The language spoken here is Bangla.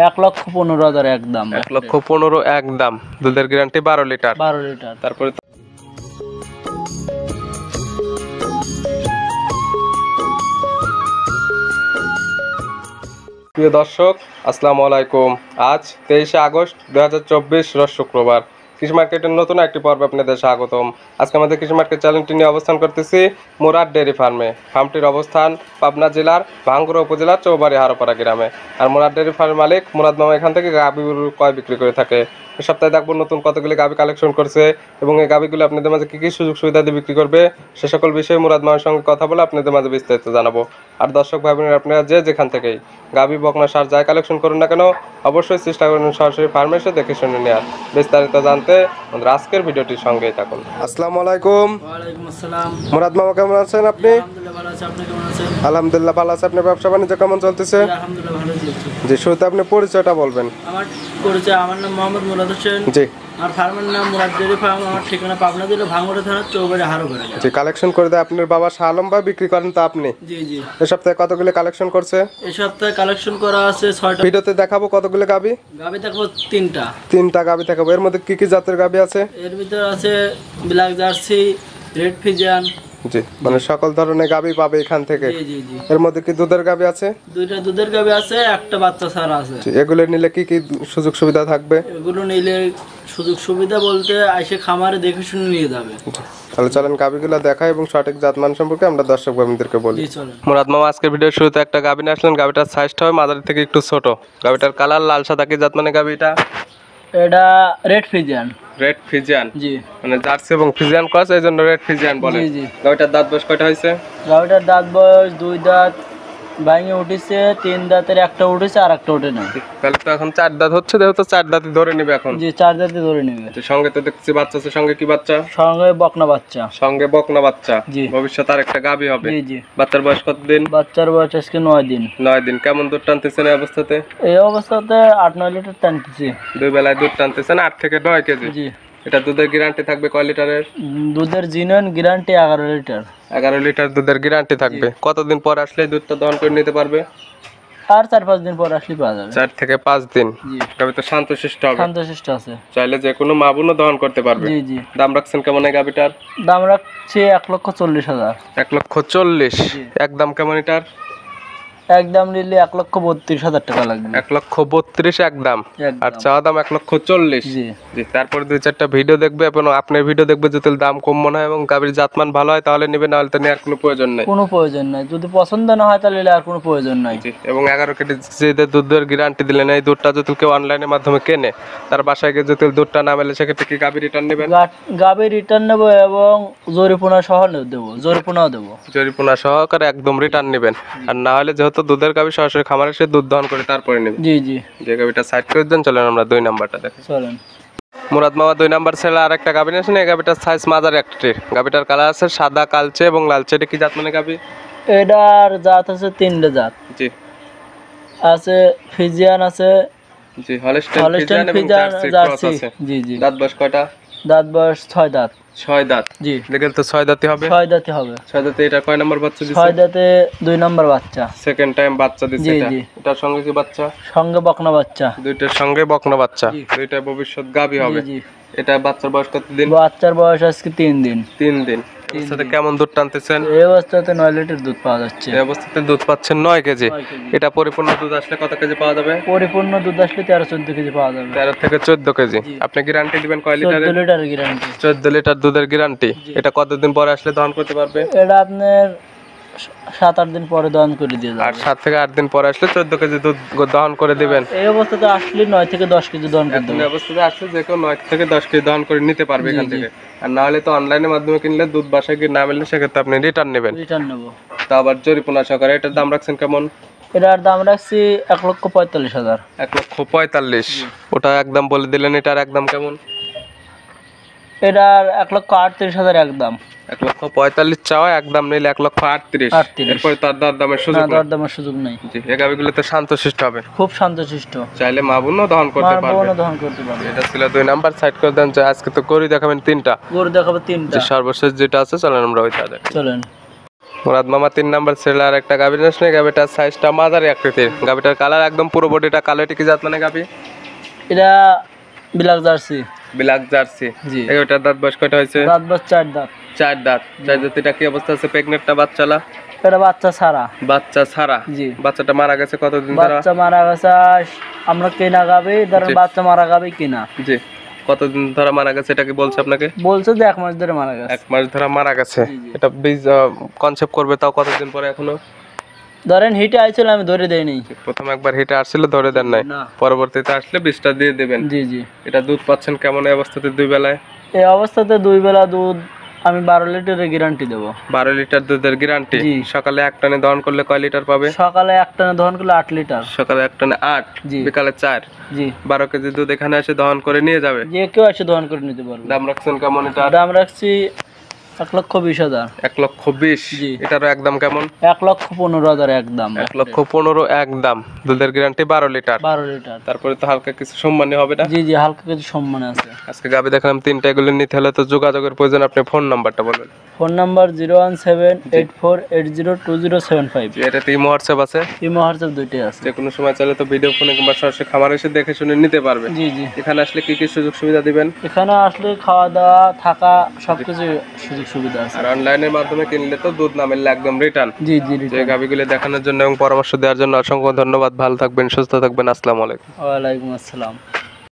1,15,000 একদম। 1,15,000 একদম। দুধের গ্যারান্টি 12 লিটার। 12 লিটার। তারপরে প্রিয় দর্শক, আসসালামু আলাইকুম। আজ 23 আগস্ট 2024 রোজ শুক্রবার। কৃষি মার্কেটের নতুন একটি পর্বে আপনাদের স্বাগতম। আজকে আমাদের কৃষি মার্কেট চ্যানেলটি নিয়ে অবস্থান করতেছি মুরাদ ডেয়ারি ফার্মে। ফার্মটির অবস্থান পাবনা জেলার ভাঙ্গুড়া উপজেলার চৌবাড়ি হারোপাড়া গ্রামে। আর মুরাদ ডেয়ারি ফার্মের মালিক মুরাদ মামা এখান থেকে গাভী ক্রয় বিক্রি করে থাকে। এই সপ্তাহে দেখবো নতুন কতগুলি গাভী কালেকশন করছে এবং এই গাভীগুলো আপনাদের মাঝে কী কী সুযোগ সুবিধা দিয়ে বিক্রি করবে সে সকল বিষয়ে মুরাদ মামার সঙ্গে কথা বলে আপনাদের মাঝে বিস্তারিত জানাবো। আর দর্শক ভাই বোনেরা, আপনারা যেখান থেকেই গাভী বকনা সার যাই কালেকশন করুন না কেন, অবশ্যই চেষ্টা করুন সরাসরি ফার্মে এসে দেখে শুনে নেওয়ার। বিস্তারিত জানতে আমাদের আজকের ভিডিওটির সঙ্গেই থাকুন। আসসালামু আলাইকুম। ওয়ালাইকুম আসসালাম। মুরাদ মামা কেমন আছেন আপনি? আলহামদুলিল্লাহ ভালো আছি, আপনি কেমন আছেন? আলহামদুলিল্লাহ ভালো আছে। আপনার ব্যবসা বাণিজ্য কেমন চলতেছে? আলহামদুলিল্লাহ ভালো চলছে। জি, শুরুতে আপনি পরিচয়টা বলবেন। আমার নাম মোহাম্মদ মুরাদ হোসেন। জি। আমার ফার্মের নাম মুরাদ ডেয়ারি ফার্ম। আমার ঠিকানা পাবনা জেলা ভাঙ্গুড়া থানা চৌবাড়ি হারোপাড়া। জি, কালেকশন করে দেয় আপনার বাবা শাহ আলম ভাই, বিক্রি করেন তো আপনি? জি জি। এই সপ্তাহে কতগুলো কালেকশন করছে? এই সপ্তাহে কালেকশন করা আছে 6টা। ভিডিওতে দেখাবো কতগুলো গাভী। গাভী দেখবো 3টা। 3টা গাভী দেখাবো। এর মধ্যে কি কি জাতের গাভী আছে? এর ভিতরে আছে ব্ল্যাক জার্সি, রেড ফিজিয়ান। জি, মানে সকল ধরনের গাভী পাবে এখান থেকে। জি জি জি। এর মধ্যে কি দুধের গাভী আছে? 2টা দুধের গাভী আছে, একটা বাচ্চা ছাড়া আছে। জি, এগুলো নিলে কি কি সুযোগ সুবিধা থাকবে? এগুলো নিলে সুযোগ সুবিধা বলতে আইসে খামারে দেখে শুনে নিয়ে যাবে। তাহলে চলেন গাভীগুলো দেখা এবং সঠিক জাতমান সম্পর্কে আমরা দর্শক ভাইদেরকে বলি। জি চলেন। মুরাদ মামা আজকের ভিডিওর শুরুতে একটা গাভী নিয়ে আসলেন। গাভীটার সাইজটা হবে মাদারি থেকে একটু ছোট। গাভীটার কালার লাল সাদা। কি জাত মানে গাভীটা? এটা রেড ফিজিয়ান। Red Friesian. জি। মানে জার্সি এবং ফিজিয়ান ক্রস, এই জন্য রেড ফিজিয়ান বলে। জি জি। গাভীটার দাঁত বয়স কয়টা হয়েছে? গাভীটার দাঁত বয়স 2 দাঁত ভাঙে উঠেছে, 3 দাঁতের একটা উঠেছে আর একটা ওঠে না। তাহলে তো এখন 4 দাঁত হচ্ছে, যেহেতু 4 দাঁতই ধরে নেবে এখন। জি, 4 দাঁতে ধরে নেবে। সঙ্গে তো দেখছি বাচ্চা আছে। সঙ্গে কি বাচ্চা? সঙ্গে বকনা বাচ্চা। সঙ্গে বকনা বাচ্চা। জি। ভবিষ্যতে আর একটা গাভী হবে। জি জি। বাচ্চার বয়স কতদিন? বাচ্চার বয়স আজকে 9 দিন। 9 দিন। কেমন দুধ টানতেছেন এই অবস্থাতে? এই অবস্থাতে 8-9 লিটার টানতেছি। 2 বেলায় দুধ টানতেছেন 8 থেকে 9 কেজি। জি। এটা দুধের গ্যারান্টি থাকবে কয় লিটারের? দুধের জিনন গ্যারান্টি 11 লিটার। 11 লিটার দুধের গ্যারান্টি থাকবে। কতদিন পর আসলে দুধটা দহন করে নিতে পারবে? আর 4-5 দিন পর আসলে পাওয়া যাবে। 4 থেকে 5 দিন। জি। গাভী তো শান্তশিষ্ট হবে। শান্তশিষ্ট আছে। চাইলে যে কোনো মা বোনও দহন করতে পারবে। জি জি। দাম রাখছেন কেমন এই গাভীটার? দাম রাখছি 1,40,000। 1,40,000। জি। একদম কেমন এটার? একদম নিলে 1,32,000 টাকা লাগবে। 1,32,000 একদম। আর চাওয়া দাম 1,40,000। জি। জি। তারপর 2-4টা ভিডিও দেখবে এবং আপনার ভিডিও দেখবে, যদি দাম কম মনে হয় এবং গাভীর জাতমান ভালো হয় তাহলে নেবে, নাহলে তো নেওয়ার কোনো প্রয়োজন নেই। কোনো প্রয়োজন নাই। যদি পছন্দ না হয় তাহলে আর কোনো প্রয়োজন নাই। জি। এবং 11 কেজি যে দুধের গ্যারান্টি দিলেন, এই দুধটা যদি কেউ অনলাইনের মাধ্যমে কেনে, তার বাসায় গিয়ে যদি দুধটা না মেলে সেক্ষেত্রে কি গাভী রিটার্ন নেবেন? গাভী রিটার্ন নেবো এবং জরিমানা সহ দেবো। জরিমানাও দেবো। জরিমানা সহকারে একদম রিটার্ন নেবেন। আর না হলে যেহেতু দুধের গাভী সরাসরি খামারে এসে দুধ দহন করে তারপরে নেবেন। জি জি। যে গাভীটা সাইড করে দেন। চলেন আমরা 2 নাম্বারটা দেখি। চলেন। মুরাদ মামা 2 নাম্বার ছেলে আর একটা গাভী নিয়েছেন। এই গাভীটার সাইজ মাঝারি একটির। গাভীটার কালার আছে সাদা, কালচে এবং লালচে। এটা কি জাত মানে গাভী? এটার জাত আছে 3টা জাত। জি। আছে ফিজিয়ান আছে। জি। হলস্টাইন ফিজিয়ান এবং জার্সি ক্রস আছে। জি জি। দাঁত বয়স কয়টা? দাঁত বয়স 6 দাঁত। 6 দাঁত। জি। দেখেন তো 6 দাঁতই হবে। 6 দাঁতে হবে। 6 দাঁতে। এটা কয় নাম্বার বাচ্চা দিছে? 6 দাঁতে 2 নম্বর বাচ্চা। সেকেন্ড টাইম বাচ্চা দিছে জি এটা। জি। এটার সঙ্গে কি বাচ্চা? সঙ্গে বকনা বাচ্চা। দুইটার সঙ্গে বকনা বাচ্চা। জি। দুইটা ভবিষ্যৎ গাভী হবে। জি জি। এটা বাচ্চার বয়স কত দিন? বাচ্চার বয়স আজকে 3 দিন। 3 দিন। সাথে কেমন দুধ টানতেছেন? এই অবস্থাতে 9 লিটার দুধ পাওয়া যাচ্ছে। এই অবস্থাতে দুধ পাচ্ছেন 9 কেজি। 9 কেজি। এটা পরিপূর্ণ দুধ আসলে কত কেজি পাওয়া যাবে? পরিপূর্ণ দুধ আসলে 13-14 কেজি পাওয়া যাবে। 13 থেকে 14 কেজি। আপনি গ্যারান্টি দিবেন কয় 14 লিটারের? Litre guarantee. 14 লিটার দুধের গ্যারান্টি। এটা কতদিন পরে আসলে দহন করতে পারবে? এটা আপনার 7-8 দিন পরে দহন করে দিয়ে যাবে। আর 7 থেকে 8 দিন পরে আসলে 14 কেজি দুধ দহন করে দিবেন। এই অবস্থাতে আসলে 9 থেকে 10 কেজি দহন করে দেব। এই অবস্থাতে আসলে যে কেউ 9 থেকে 10 কেজি দহন করে নিতে পারবে এখান থেকে। আর না হলে তো অনলাইনের মাধ্যমে কিনলে দুধ বাসায় গিয়ে না মিললে সেক্ষেত্রে আপনি রিটার্ন নেবেন। রিটার্ন নেব। তা আবার জরিমানা সহকারে। এটার দাম রাখছেন কেমন? এটার দাম রাখছি 1,45,000। 1,45,000। ওটা একদম বলে দিলেন। এটার একদম কেমন? এটার 1,38,000 একদম। 1,45,000 চাওয়া, একদম নিলে 1,38,000। এরপরে তার দামের সুযোগ না, দামের সুযোগ নাই। জি। এই গাভীগুলো তো শান্তশিষ্ট হবে। খুব শান্তশিষ্ট। চাইলে মা বোনও দহন করতে পারবে। মা বোনও দহন করতে পারবে। এটা ছিল 2 নাম্বার। সাইড করে দেন। যে আজকে তো গরু দেখাবেন 3টা। গরু দেখাবো 3টা। সর্বশেষ যেটা আছে চলেন আমরা ওইটা দেখি। চলেন। মুরাদ মামা 3 নাম্বার ছেলে আর একটা গাভীর আসলে গাভীটার সাইজটা মাঝারি আকৃতির, গাভীটার কালার একদম পুরো বডিটা কালো। এটা কি জাত মানে গাভী? এটা ব্ল্যাক জার্সি। Black Jersey. জি। এটার দাঁত বয়স কয়টা হয়েছে? দাঁত বয়স 4 দাঁত। 4 দাঁত। 4 দাঁত। এটা কি অবস্থা আছে? প্রেগনেন্টটা বাচ্চালা? এটা বাচ্চা ছাড়া। বাচ্চা ছাড়া। জি। বাচ্চাটা মারা গেছে কতদিন ধরে? বাচ্চা মারা গেছে আমরা কেনা গাবে, ধরেন জি। বাচ্চা মারা গাবে কিনা। জি। কতদিন ধরে মারা গেছে এটা কি বলছে আপনাকে? বলছে যে 1 মাস ধরে মারা গেছে। 1 মাস ধরে মারা গেছে। জি, জি। এটা বীজ কনসেপ্ট করবে তাও কতদিন পরে এখনো? ধরেন হিটে আইছিল, আমি ধরে দেইনি। প্রথম একবার হিটে আসছিল ধরে দেন নাই, না। পরবর্তীতে আসলে বীজটা দিয়ে দেবেন। জি জি। এটা দুধ পাচ্ছেন কেমন এই অবস্থাতে 2 বেলায়? এই অবস্থাতে 2 বেলা দুধ আমি 12 লিটারের গ্যারান্টি দেবো। 12 লিটার দুধের গ্যারান্টি। জি। সকালে এক টানে দহন করলে কয় লিটার পাবে? সকালে এক টানে দহন করলে 8 লিটার। সকালে এক টানে 8, জি। বিকালে 4। জি। 12 কেজি দুধ এখানে এসে দহন করে নিয়ে যাবে। যে কেউ এসে দহন করে নিতে পারবে। দাম রাখছেন কেমন এটা? দাম রাখছি 1,20,000। 1,20,000। জি। এটারও একদম কেমন? 1,15,000 একদম। 1,15,000 একদম। দুধের গ্যারান্টি 12 লিটার। 12 লিটার। তারপরে তো হালকা কিছু সম্মানী হবে না? জি জি, হালকা কিছু সম্মান আছে। আজকে গাবি দেখলাম 3টা, এগুলো নিতে হলে তো যোগাযোগের প্রয়োজন। আপনি ফোন নাম্বারটা বলুন। Phone number 01784802075। এটাতে ইমো হোয়াটসঅ্যাপ আছে? ইমো হোয়াটসঅ্যাপ দুইটাই আছে। যে কোনো সময় চাইলে তো ভিডিও ফোনে কিংবা সরাসরি খামার এসে দেখে শুনে নিতে পারবে। জি জি। এখানে আসলে কি কি সুযোগ সুবিধা দিবেন? এখানে আসলে খাওয়া দাওয়া থাকা সবকিছু সুযোগ সুবিধা আছে। আর অনলাইনের মাধ্যমে কিনলে তো দুধ না মিললে একদম রিটার্ন। জি জি। যে গাবিগুলো দেখানোর জন্য এবং পরামর্শ দেওয়ার জন্য অসংখ্য ধন্যবাদ। ভালো থাকবেন, সুস্থ থাকবেন। আসসালামু আলাইকুম। ওয়ালাইকুম আসসালাম।